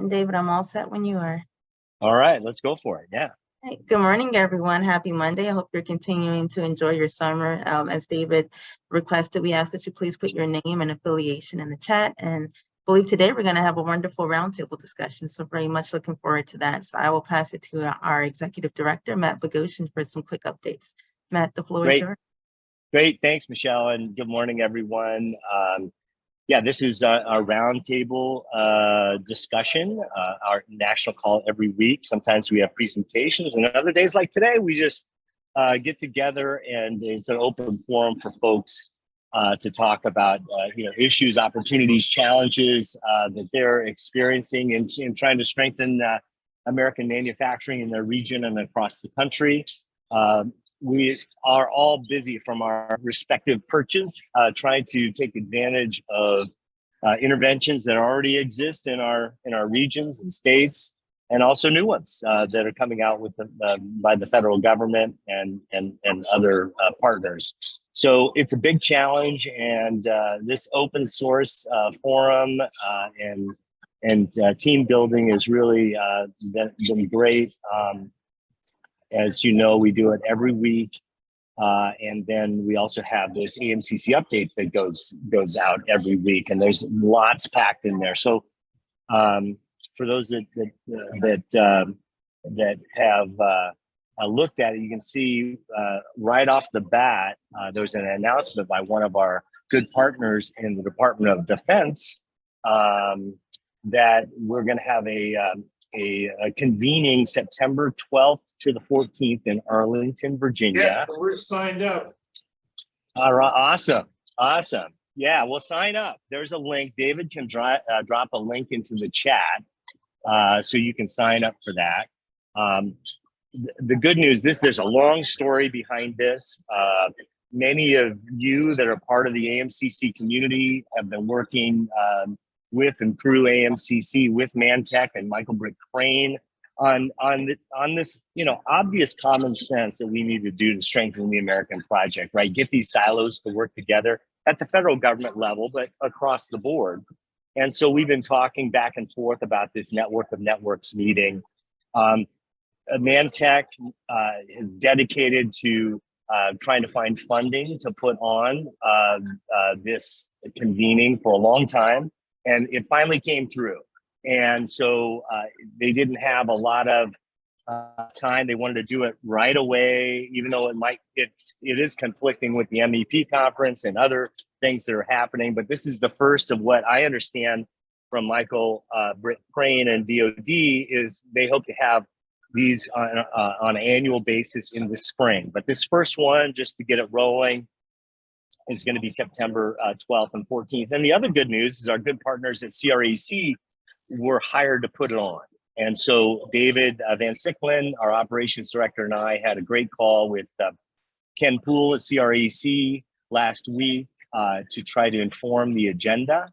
And David, I'm all set when you are. All right, let's go for it. Yeah. Hey, good morning, everyone. Happy Monday. I hope you're continuing to enjoy your summer. As David requested, we ask that you please put your name and affiliation in the chat. And I believe today we're going to have a wonderful roundtable discussion. So very much looking forward to that. So I will pass it to our Executive Director, Matt Bogosian, for some quick updates. Matt, the floor is yours. Great. Thanks, Michelle. And good morning, everyone. Yeah, this is our roundtable discussion, our national call every week. Sometimes we have presentations, and other days like today, we just get together, and it's an open forum for folks to talk about issues, opportunities, challenges that they're experiencing in trying to strengthen American manufacturing in their region and across the country. We are all busy from our respective perches, trying to take advantage of interventions that already exist in our regions and states, and also new ones that are coming out with by the federal government and other partners. So it's a big challenge, and this open source forum and team building is really been great. As you know, we do it every week. And then we also have this AMCC update that goes out every week, and there's lots packed in there. So for those that have looked at it, you can see right off the bat, there's an announcement by one of our good partners in the Department of Defense that we're going to have a convening September 12th to the 14th in Arlington, Virginia. Yes, we're signed up. All right, awesome. Yeah, well, sign up. There's a link. David can drop a link into the chat so you can sign up for that. The good news, there's a long story behind this. Many of you that are part of the AMCC community have been working with and through AMCC with ManTech and Michael Britt Crane on this, obvious common sense that we need to do to strengthen the American project, right? Get these silos to work together at the federal government level, but across the board. And so we've been talking back and forth about this network of networks meeting. ManTech is dedicated to trying to find funding to put on this convening for a long time. And it finally came through. And so they didn't have a lot of time. They wanted to do it right away, even though it is conflicting with the MEP conference and other things that are happening. But this is the first of what I understand from Michael Britt Crane and DOD is they hope to have these on an annual basis in the spring. But this first one, just to get it rolling, is going to be September 12th and 14th. And the other good news is our good partners at CREC were hired to put it on. And so David Van Sicklen, our operations director, and I had a great call with Ken Poole at CREC last week to try to inform the agenda.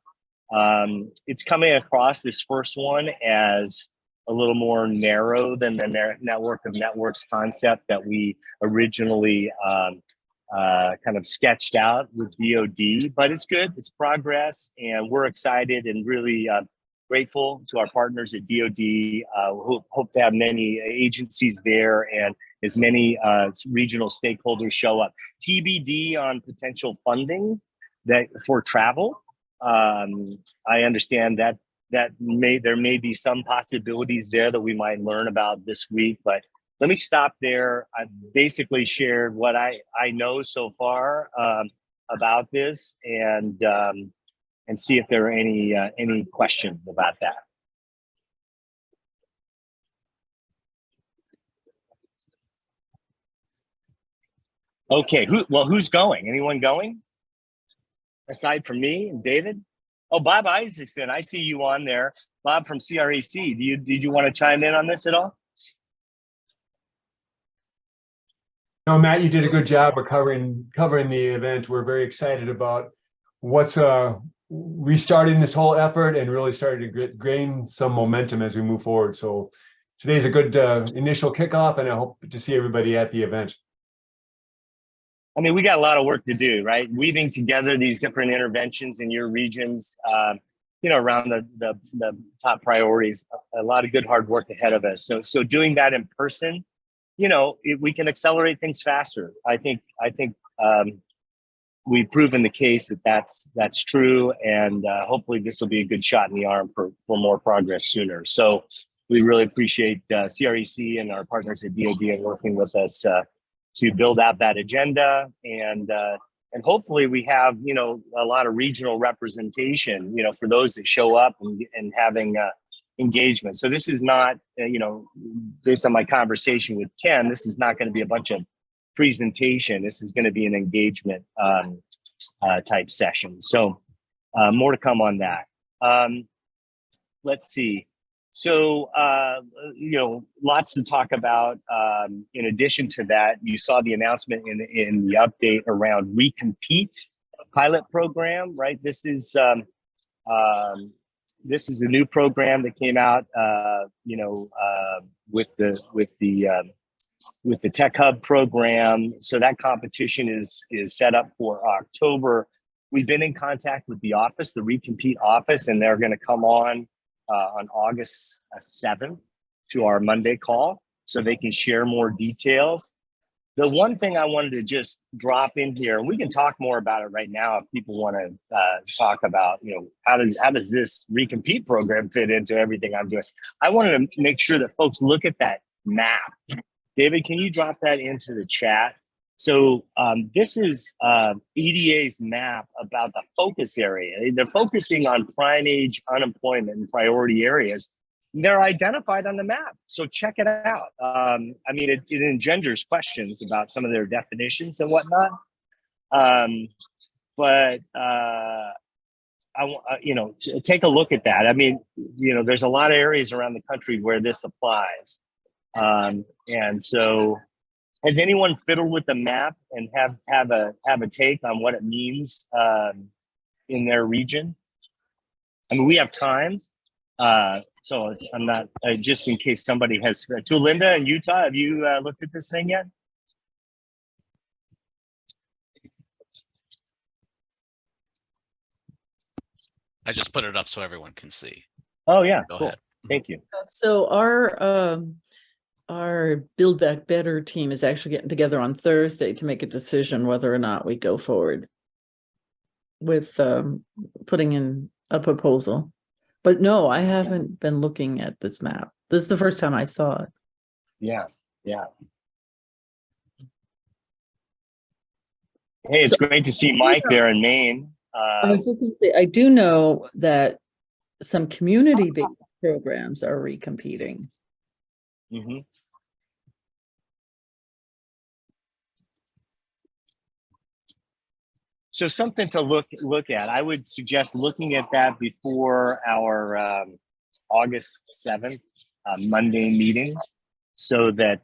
It's coming across this first one as a little more narrow than the network of networks concept that we originally kind of sketched out with DOD, but it's good, it's progress, and we're excited and really grateful to our partners at DOD. Hope to have many agencies there and as many regional stakeholders show up. TBD on potential funding for travel. I understand that there may be some possibilities there that we might learn about this week, but let me stop there. I've basically shared what I know so far about this, and see if there are any questions about that. Okay, who's going? Anyone going? Aside from me and David? Oh, Bob Isaacson, I see you on there. Bob from CREC. Did you want to chime in on this at all? No, Matt, you did a good job of covering the event. We're very excited about what's restarting this whole effort and really starting to gain some momentum as we move forward. So today's a good initial kickoff, and I hope to see everybody at the event. I mean, we got a lot of work to do, right? Weaving together these different interventions in your regions. around the top priorities. A lot of good hard work ahead of us. So doing that in person, we can accelerate things faster. I think we've proven the case that's true, and hopefully this will be a good shot in the arm for more progress sooner. So we really appreciate CREC and our partners at DOD working with us to build out that agenda, and hopefully we have a lot of regional representation for those that show up and having engagement. So this is not based on my conversation with Ken, this is not going to be a bunch of presentation. This is going to be an engagement type session. So more to come on that. Let's see. So, lots to talk about. In addition to that, you saw the announcement in the update around Recompete pilot program, right? This is the new program that came out, with the Tech Hub program. So that competition is set up for October. We've been in contact with the office, the Recompete office, and they're going to come on August 7th to our Monday call so they can share more details. The one thing I wanted to just drop in here, and we can talk more about it right now if people want to talk about, how does this Recompete program fit into everything I'm doing? I wanted to make sure that folks look at that map. David, can you drop that into the chat? So this is EDA's map about the focus area. They're focusing on prime age unemployment and priority areas. They're identified on the map. So check it out. It engenders questions about some of their definitions and whatnot. Take a look at that. There's a lot of areas around the country where this applies. And so has anyone fiddled with the map and have a take on what it means in their region? We have time, so I'm not just in case somebody has. To Linda in Utah, have you looked at this thing yet? I just put it up so everyone can see. Oh yeah, Go cool. ahead. Thank you. So our Build Back Better team is actually getting together on Thursday to make a decision whether or not we go forward with putting in a proposal. But no, I haven't been looking at this map. This is the first time I saw it. Yeah. Hey, it's great to see Mike there in Maine. I was just gonna say, I do know that some community-based programs are recompeting. Mm-hmm. So something to look at. I would suggest looking at that before our August 7th Monday meeting, so that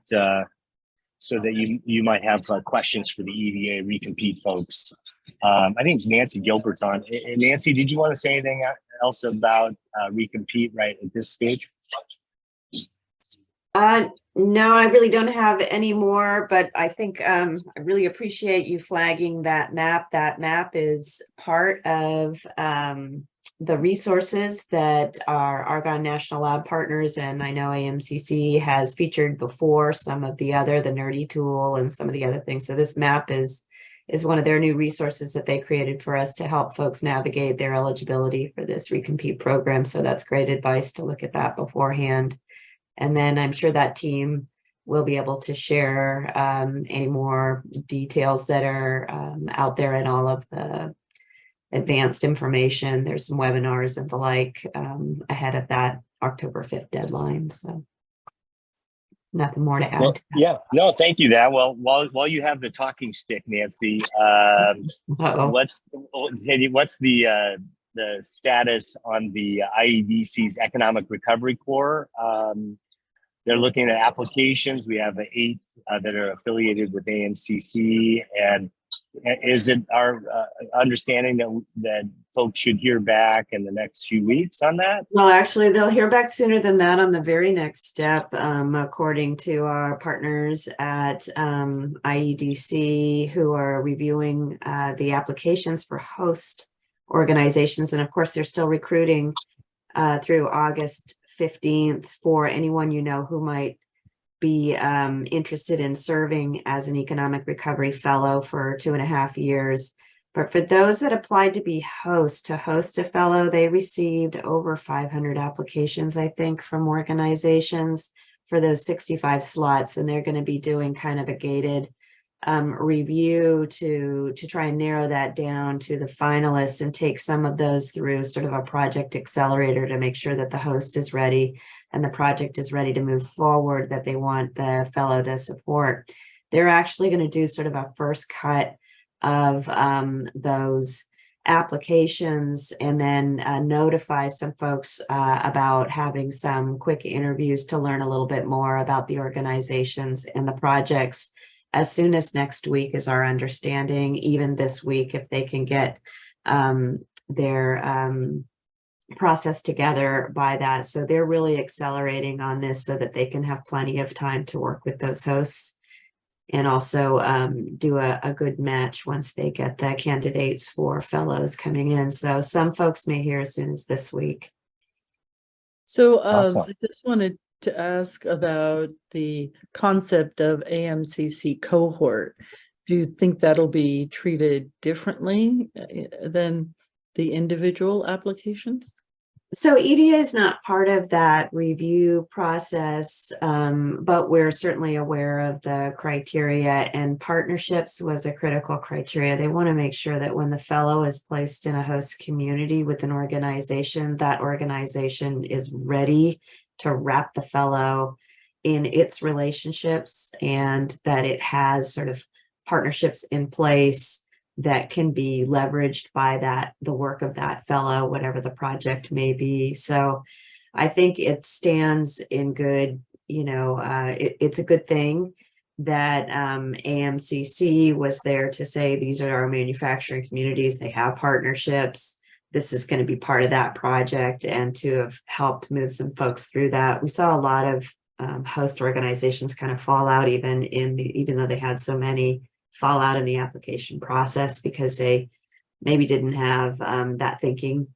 you might have questions for the EDA Recompete folks. I think Nancy Gilbert's on. Nancy, did you want to say anything else about Recompete right at this stage? No, I really don't have any more, but I think I really appreciate you flagging that map. That map is part of the resources that our Argonne National Lab partners, and I know AMCC has featured before some of the Nerdy tool and some of the other things. So this map is one of their new resources that they created for us to help folks navigate their eligibility for this Recompete program. So that's great advice to look at that beforehand. And then I'm sure that team will be able to share any more details that are out there and all of the advanced information. There's some webinars and the like ahead of that October 5th deadline. So nothing more to add. Well, to that. yeah, no, thank you. Well, while you have the talking stick, Nancy, what's the status on the IEDC's Economic Recovery Corps? They're looking at applications. We have 8 that are affiliated with AMCC, and is it our understanding that folks should hear back in the next few weeks on that? Well, actually, they'll hear back sooner than that on the very next step, according to our partners at IEDC, who are reviewing the applications for host organizations. And of course, they're still recruiting through August 15th for anyone you know who might be interested in serving as an economic recovery fellow for 2.5 years. But for those that applied to host a fellow, they received over 500 applications, I think, from organizations for those 65 slots. And they're going to be doing kind of a gated review to try and narrow that down to the finalists and take some of those through sort of a project accelerator to make sure that the host is ready and the project is ready to move forward that they want the fellow to support. They're actually going to do sort of a first cut of those applications and then notify some folks about having some quick interviews to learn a little bit more about the organizations and the projects as soon as next week is our understanding, even this week, if they can get their process together by that. So they're really accelerating on this so that they can have plenty of time to work with those hosts and also do a good match once they get the candidates for fellows coming in. So some folks may hear as soon as this week. So Awesome. I just wanted to ask about the concept of AMCC cohort. Do you think that'll be treated differently than the individual applications? So EDA is not part of that review process, but we're certainly aware of the criteria, and partnerships was a critical criteria. They want to make sure that when the fellow is placed in a host community with an organization, that organization is ready to wrap the fellow in its relationships and that it has sort of partnerships in place that can be leveraged by the work of that fellow, whatever the project may be. So I think it stands in good, it's a good thing that AMCC was there to say, these are our manufacturing communities, they have partnerships, this is going to be part of that project, and to have helped move some folks through that. We saw a lot of host organizations kind of fall out even though they had so many fall out in the application process because they maybe didn't have that thinking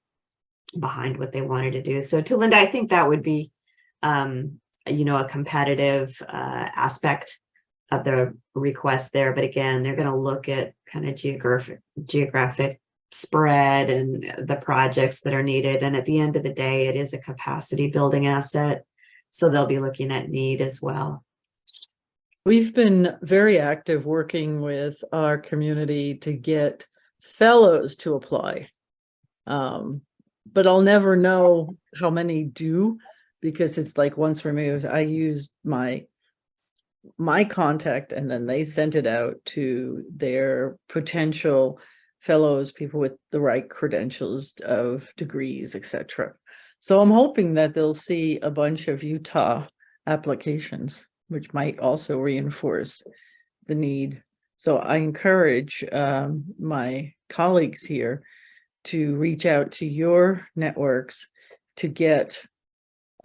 behind what they wanted to do. So to Linda, I think that would be, a competitive aspect of the request there. But again, they're going to look at kind of geographic spread and the projects that are needed. And at the end of the day, it is a capacity building asset. So they'll be looking at need as well. We've been very active working with our community to get fellows to apply. But I'll never know how many do because it's like once removed. I used my contact and then they sent it out to their potential fellows, people with the right credentials of degrees, etc. So I'm hoping that they'll see a bunch of Utah applications, which might also reinforce the need. So I encourage my colleagues here to reach out to your networks to get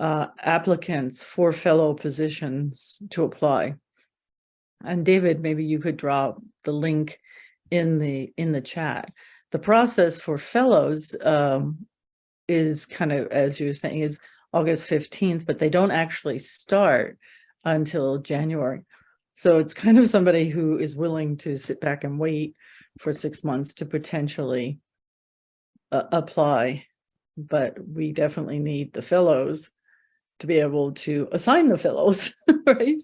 applicants for fellow positions to apply. And David, maybe you could drop the link in the chat. The process for fellows is kind of, as you were saying, is August 15th, but they don't actually start until January. So it's kind of somebody who is willing to sit back and wait for 6 months to potentially apply. But we definitely need the fellows to be able to assign the fellows, right?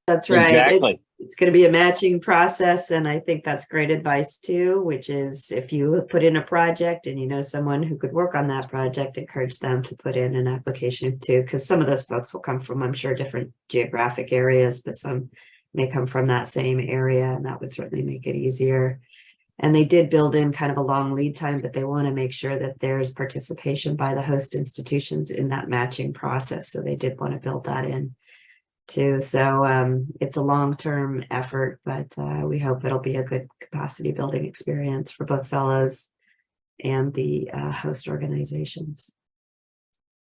That's right. Exactly. It's going to be a matching process. And I think that's great advice too, which is if you put in a project and you know someone who could work on that project, encourage them to put in an application too, because some of those folks will come from, I'm sure, different geographic areas, but some may come from that same area, and that would certainly make it easier. And they did build in kind of a long lead time, but they want to make sure that there's participation by the host institutions in that matching process. So they did want to build that in too. So it's a long-term effort, but we hope it'll be a good capacity building experience for both fellows and the host organizations.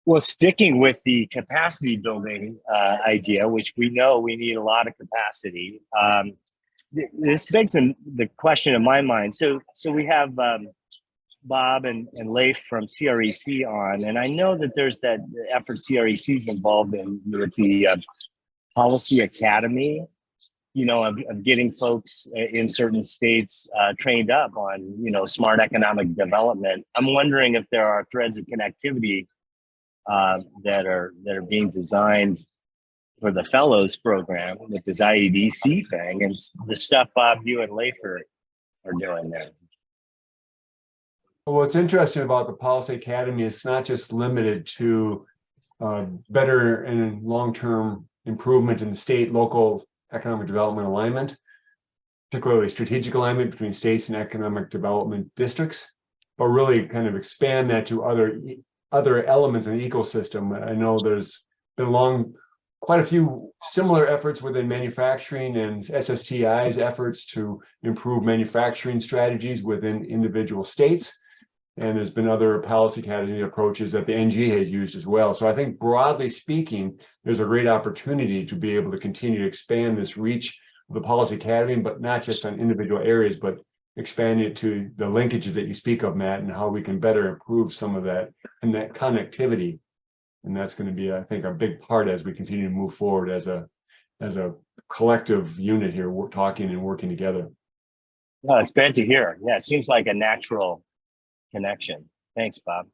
Well, sticking with the capacity building idea, which we know we need a lot of capacity, this begs the question in my mind. So we have Bob and Leif from CREC on, and I know that there's that effort CREC is involved in with the Policy Academy, you know, of getting folks in certain states trained up on, you know, smart economic development. I'm wondering if there are threads of connectivity that are being designed for the fellows program with this IEDC thing and the stuff Bob, you and Leif are doing there. Well, what's interesting about the Policy Academy is not just limited to better and long-term improvement in the state, local economic development alignment, particularly strategic alignment between states and economic development districts, but really kind of expand that to other elements in the ecosystem. I know there's been quite a few similar efforts within manufacturing and SSTI's efforts to improve manufacturing strategies within individual states. And there's been other Policy Academy approaches that the NG has used as well. So I think broadly speaking, there's a great opportunity to be able to continue to expand this reach of the Policy Academy, but not just on individual areas, but expand it to the linkages that you speak of, Matt, and how we can better improve some of that and that connectivity. And that's going to be, I think, a big part as we continue to move forward as a collective unit here. We're talking and working together. Well, it's great to hear. Yeah, it seems like a natural connection. Thanks, Bob.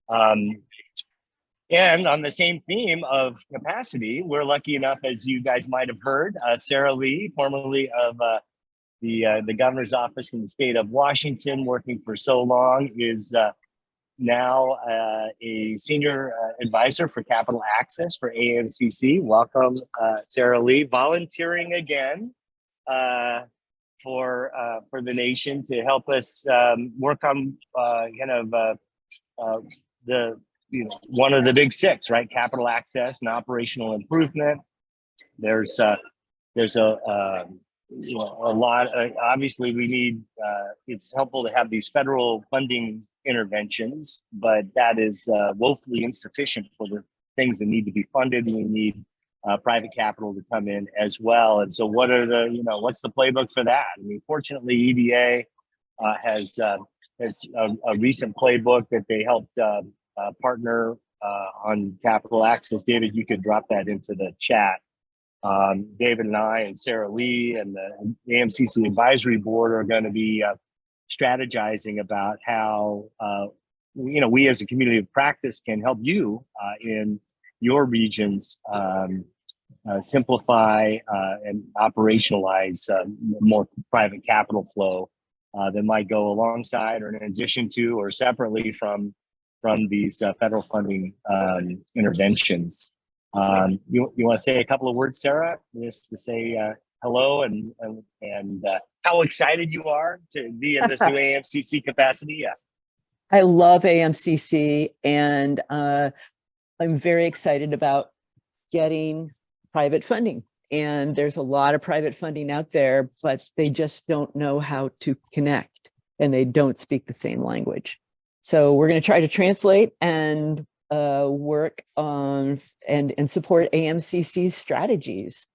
And on the same theme of capacity, we're lucky enough, as you guys might have heard, Sarah Lee, formerly of the governor's office in the state of Washington, working for so long, is now a senior advisor for capital access for AMCC. Welcome, Sarah Lee, volunteering again for the nation to help us work on one of the big six, right? Capital access and operational improvement. There's a lot. Obviously, we need. It's helpful to have these federal funding interventions, but that is woefully insufficient for the things that need to be funded. We need private capital to come in as well. And so, what are what's the playbook for that? I mean, fortunately, EDA has a recent playbook that they helped partner on capital access. David, you could drop that into the chat. David and I and Sarah Lee and the AMCC advisory board are going to be strategizing about how we as a community of practice can help you in your regions simplify and operationalize more private capital flow that might go alongside or in addition to or separately from these federal funding interventions. You want to say a couple of words, Sarah, just to say hello and how excited you are to be in this new AMCC capacity? Yeah. I love AMCC, and I'm very excited about getting private funding. And there's a lot of private funding out there, but they just don't know how to connect, and they don't speak the same language. So we're going to try to translate and work on and support AMCC's strategies.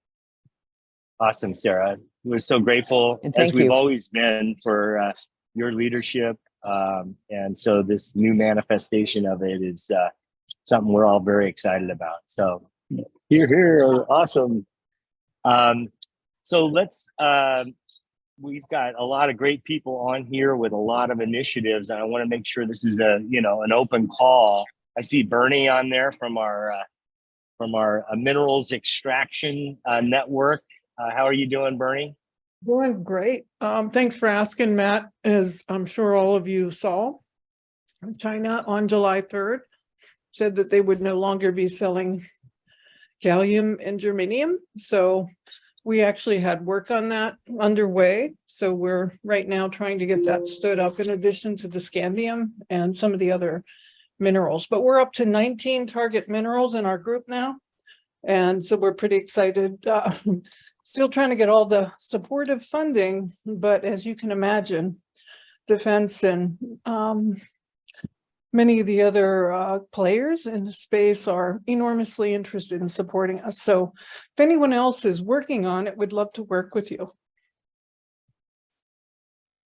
Awesome, Sarah. We're so grateful, as we've always been, for your leadership. And so this new manifestation of it is something we're all very excited about. So here, awesome. So let's, we've got a lot of great people on here with a lot of initiatives, and I want to make sure this is an open call. I see Bernie on there from our minerals extraction network. How are you doing, Bernie? Doing great. Thanks for asking, Matt. As I'm sure all of you saw, China on July 3rd said that they would no longer be selling gallium and germanium. So we actually had work on that underway. So we're right now trying to get that stood up in addition to the scandium and some of the other minerals. But we're up to 19 target minerals in our group now. And so we're pretty excited. Still trying to get all the supportive funding, but as you can imagine, defense and many of the other players in the space are enormously interested in supporting us. So if anyone else is working on it, we'd love to work with you.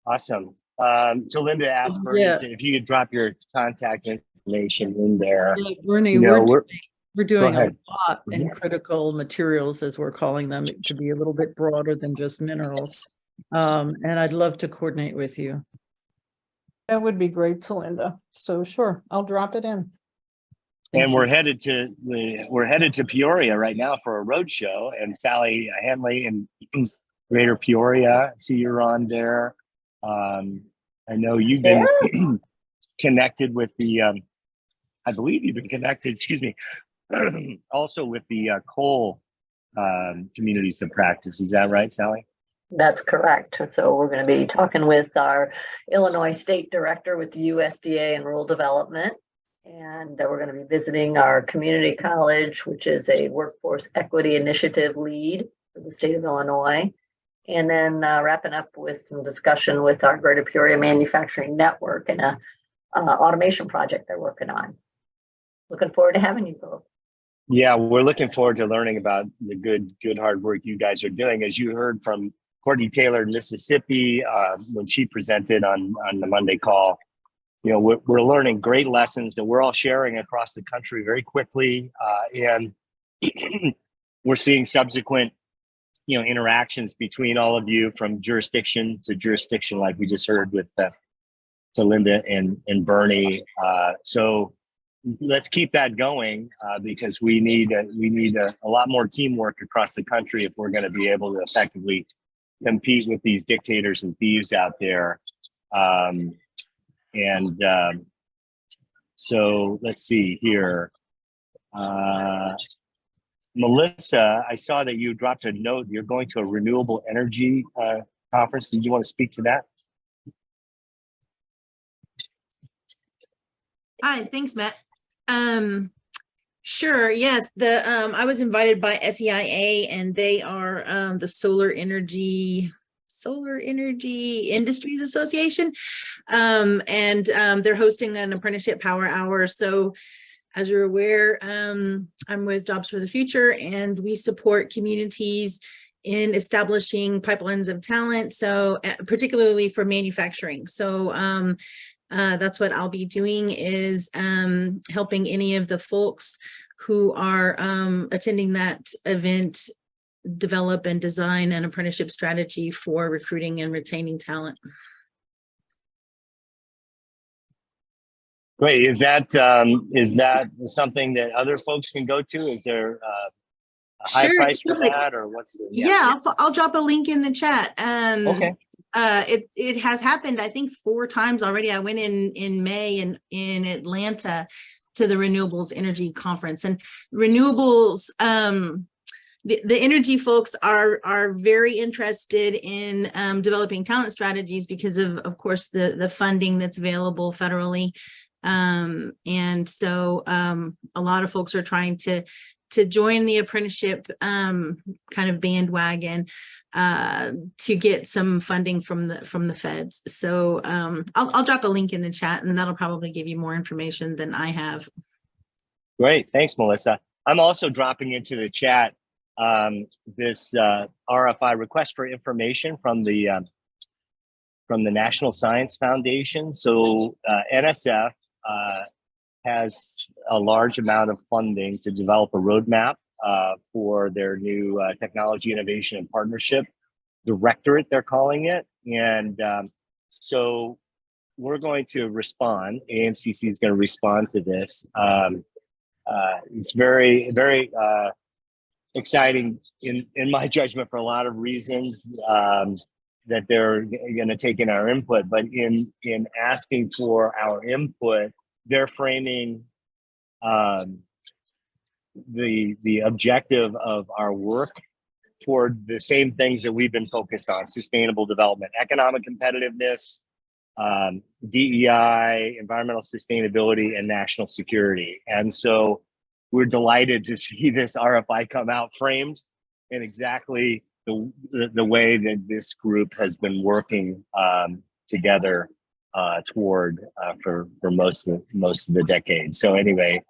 Awesome. So Linda asked Bernie Yeah. if you could drop your contact information in there. Yeah, Bernie, You know, we're doing a ahead. lot in critical materials, as we're calling them, to be a little bit broader than just minerals. And I'd love to coordinate with you. That would be great, Celinda. So sure, I'll drop it in. And we're headed to Peoria right now for a road show, and Sally Hanley in Greater Peoria. I see you're on there. I know you've been connected with the. I believe you've been connected. Excuse me. Also with the coal communities of practice. Is that right, Sally? That's correct. So we're going to be talking with our Illinois State Director with the USDA and Rural Development. And we're going to be visiting our community college, which is a workforce equity initiative lead for the state of Illinois. And then wrapping up with some discussion with our Greater Peoria Manufacturing Network and a automation project they're working on. Looking forward to having you both. Yeah, we're looking forward to learning about the good hard work you guys are doing. As you heard from Courtney Taylor in Mississippi when she presented on the Monday call, you know, we're learning great lessons that we're all sharing across the country very quickly, and we're seeing subsequent, you know, interactions between all of you from jurisdiction to jurisdiction, like we just heard with to Linda and Bernie. So let's keep that going because we need a lot more teamwork across the country if we're going to be able to effectively compete with these dictators and thieves out there. So let's see here. Melissa, I saw that you dropped a note. You're going to a renewable energy conference. Did you want to speak to that? Hi, thanks, Matt. Sure. Yes. I was invited by SEIA, and they are the Solar Energy Industries Association. And they're hosting an apprenticeship power hour. So as you're aware, I'm with Jobs for the Future, and we support communities in establishing pipelines of talent. So particularly for manufacturing. So that's what I'll be doing, is helping any of the folks who are attending that event develop and design an apprenticeship strategy for recruiting and retaining talent. Great. Is that something that other folks can go to? Is there a high price for that, or what's the? Yeah, I'll drop a link in the chat. Okay. It has happened, I think, 4 times already. I went in May in Atlanta to the Renewables Energy Conference, and renewables. The energy folks are very interested in developing talent strategies because of course, the funding that's available federally. And so a lot of folks are trying to join the apprenticeship kind of bandwagon to get some funding from the feds. So I'll drop a link in the chat, and that'll probably give you more information than I have. Great. Thanks, Melissa. I'm also dropping into the chat this RFI, request for information from the National Science Foundation. So NSF has a large amount of funding to develop a roadmap for their new technology innovation and partnership directorate, they're calling it. And so we're going to respond. AMCC is going to respond to this. It's very, very exciting in my judgment for a lot of reasons that they're going to take in our input. But in asking for our input, they're framing the objective of our work toward the same things that we've been focused on: sustainable development, economic competitiveness, DEI, environmental sustainability, and national security. And so we're delighted to see this RFI come out framed in exactly the way that this group has been working together toward for most of the decade. So anyway,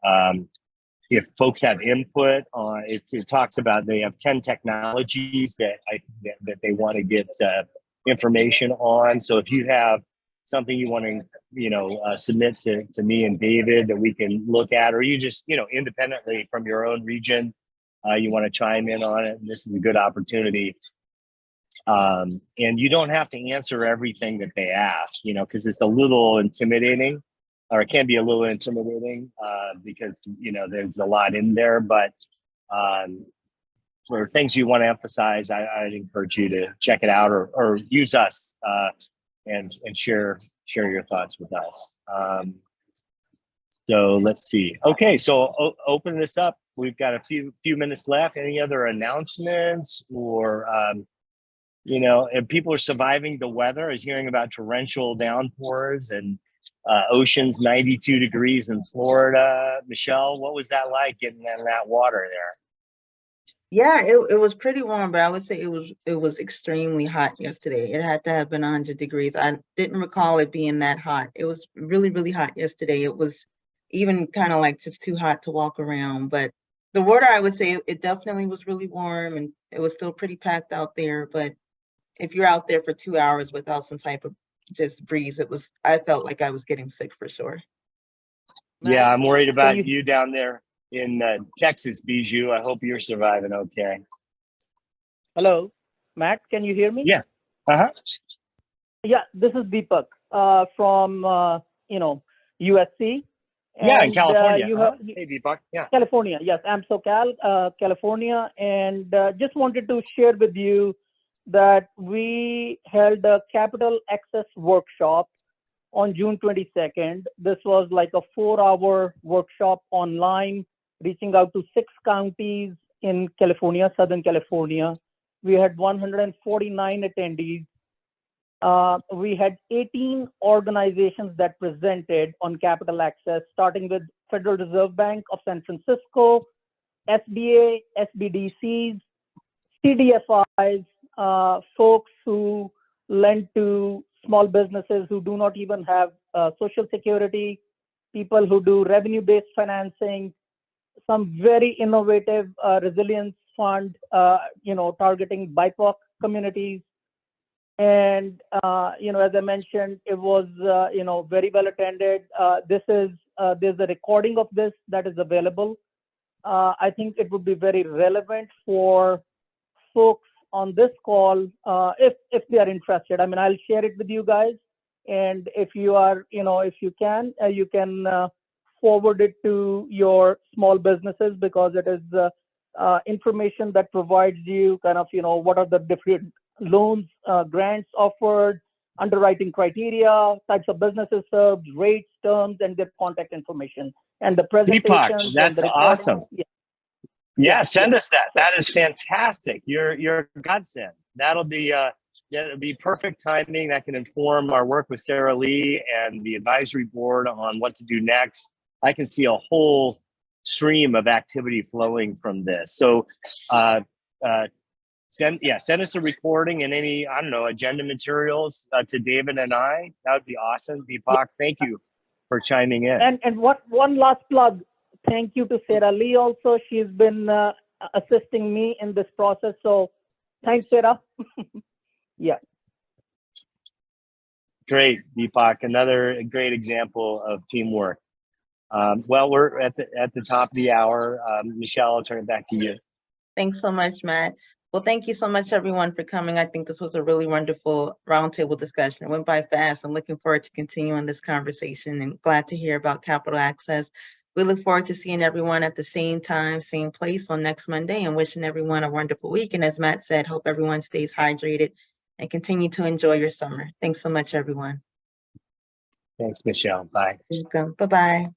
if folks have input on it, it talks about they have 10 technologies that they want to get information on. So if you have something you want to, submit to me and David that we can look at, or you just, independently from your own region, you want to chime in on it, and this is a good opportunity. And you don't have to answer everything that they ask, because it's a little intimidating, or it can be a little intimidating because, there's a lot in there. But for things you want to emphasize, I'd encourage you to check it out or use us and share your thoughts with us. So let's see. Okay, so open this up. We've got a few minutes left. Any other announcements or, if people are surviving the weather? I was hearing about torrential downpours and oceans 92 degrees in Florida. Michelle, what was that like getting in that water there? Yeah, it was pretty warm, but I would say it was extremely hot yesterday. It had to have been 100 degrees. I didn't recall it being that hot. It was really, really hot yesterday. It was even kind of like just too hot to walk around. But the water, I would say it definitely was really warm, and it was still pretty packed out there. But if you're out there for 2 hours without some type of just breeze, I felt like I was getting sick for sure. Yeah, I'm worried about you down there in Texas, Bijou. I hope you're surviving okay. Hello, Matt, can you hear me? Yeah. Uh-huh. Yeah, this is Deepak from, USC. Yeah, in And, California. you have, Hey, Deepak. Yeah. California, yes, AMCC, California. And just wanted to share with you that we held a capital access workshop on June 22nd. This was like a 4-hour workshop online, reaching out to 6 counties in California, Southern California. We had 149 attendees. We had 18 organizations that presented on capital access, starting with Federal Reserve Bank of San Francisco, SBA, SBDCs, CDFIs, folks who lend to small businesses who do not even have Social Security, people who do revenue-based financing, some very innovative resilience fund, targeting BIPOC communities. And, as I mentioned, it was, very well attended. There's a recording of this that is available. I think it would be very relevant for folks on this call if they are interested. I mean, I'll share it with you guys. And if you are, if you can forward it to your small businesses, because it is information that provides you kind of, what are the different loans, grants offered, underwriting criteria, types of businesses served, rates, terms, and their contact information. And the presentation. Deepak, that's awesome. Yeah, send us that. That is fantastic. You're a godsend. That'll be perfect timing. That can inform our work with Sarah Lee and the advisory board on what to do next. I can see a whole stream of activity flowing from this. So send us a recording and any, agenda materials to David and I. That would be awesome. Deepak, thank you for chiming in. And one last plug. Thank you to Sarah Lee also. She's been assisting me in this process. So thanks, Sarah. Yeah. Great, Deepak. Another great example of teamwork. Well, we're at the top of the hour. Michelle, I'll turn it back to you. Thanks so much, Matt. Well, thank you so much, everyone, for coming. I think this was a really wonderful roundtable discussion. It went by fast. I'm looking forward to continuing this conversation and glad to hear about capital access. We look forward to seeing everyone at the same time, same place on next Monday, and wishing everyone a wonderful week. And as Matt said, hope everyone stays hydrated and continue to enjoy your summer. Thanks so much, everyone. Thanks, Michelle. Bye. Welcome. Bye-bye.